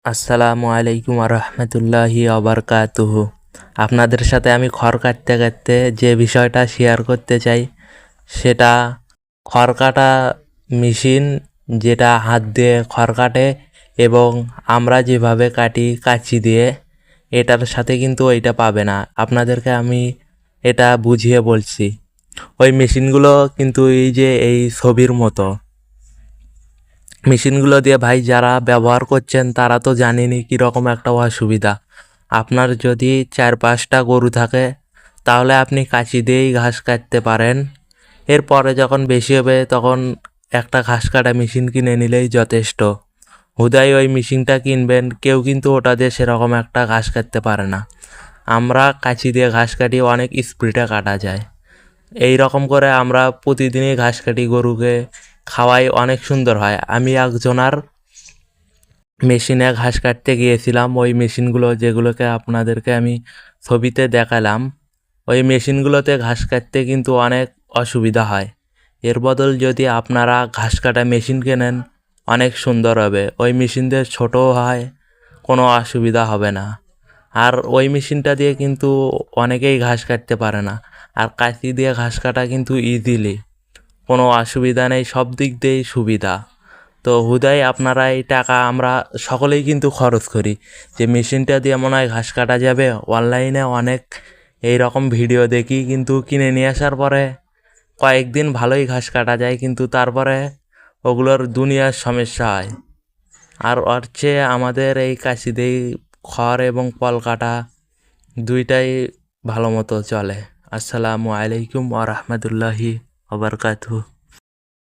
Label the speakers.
Speaker 1: আসসালামু আলাইকুম রহমতুল্লাহি আবরকাতুহু। আপনাদের সাথে আমি খড় কাটতে কাটতে যে বিষয়টা শেয়ার করতে চাই সেটা খড় কাটা মেশিন, যেটা হাত দিয়ে খড় কাটে এবং আমরা যেভাবে কাটি কাঁচি দিয়ে, এটার সাথে কিন্তু ওইটা পাবে না। আপনাদেরকে আমি এটা বুঝিয়ে বলছি। ওই মেশিনগুলো কিন্তু এই যে এই ছবির মতো মেশিনগুলো দিয়ে ভাই যারা ব্যবহার করছেন তারা তো জানেনই কীরকম একটা অসুবিধা। আপনার যদি 4-5টা গরু থাকে তাহলে আপনি কাঁচি দিয়েই ঘাস কাটতে পারেন। এরপরে যখন বেশি হবে তখন একটা ঘাস কাটা মেশিন কিনে নিলেই যথেষ্ট। হুদাই ওই মেশিনটা কিনবেন, কেউ কিন্তু ওটা দিয়ে সেরকম একটা ঘাস কাটতে পারে না। আমরা কাঁচি দিয়ে ঘাস কাটি, অনেক স্পিডে কাটা যায়। এই রকম করে আমরা প্রতিদিনই ঘাস কাটি, গরুকে খাওয়াই, অনেক সুন্দর হয়। আমি একজনার মেশিনে ঘাস কাটতে গিয়েছিলাম, ওই মেশিনগুলো যেগুলোকে আপনাদেরকে আমি ছবিতে দেখালাম, ওই মেশিনগুলোতে ঘাস কাটতে কিন্তু অনেক অসুবিধা হয়। এর বদল যদি আপনারা ঘাস কাটা মেশিন কেনেন অনেক সুন্দর হবে। ওই মেশিনদের ছোটও হয়, কোনো অসুবিধা হবে না। আর ওই মেশিনটা দিয়ে কিন্তু অনেকেই ঘাস কাটতে পারে না। আর কাঁচি দিয়ে ঘাস কাটা কিন্তু ইজিলি, কোনো অসুবিধা নেই, সব দিক দিয়েই সুবিধা। তো হুদাই আপনারা এই টাকা আমরা সকলেই কিন্তু খরচ করি যে মেশিনটা দিয়ে মনে হয় ঘাস কাটা যাবে। অনলাইনে অনেক এই রকম ভিডিও দেখি, কিন্তু কিনে নিয়ে আসার পরে কয়েকদিন ভালোই ঘাস কাটা যায়, কিন্তু তারপরে ওগুলোর দুনিয়ার সমস্যা হয়। আর ওর চেয়ে আমাদের এই কাশি দিয়ে খড় এবং কল কাটা দুইটাই ভালো মতো চলে। আসসালামু আলাইকুম ওয়া রাহমাতুল্লাহি ওয়া বারাকাতুহু।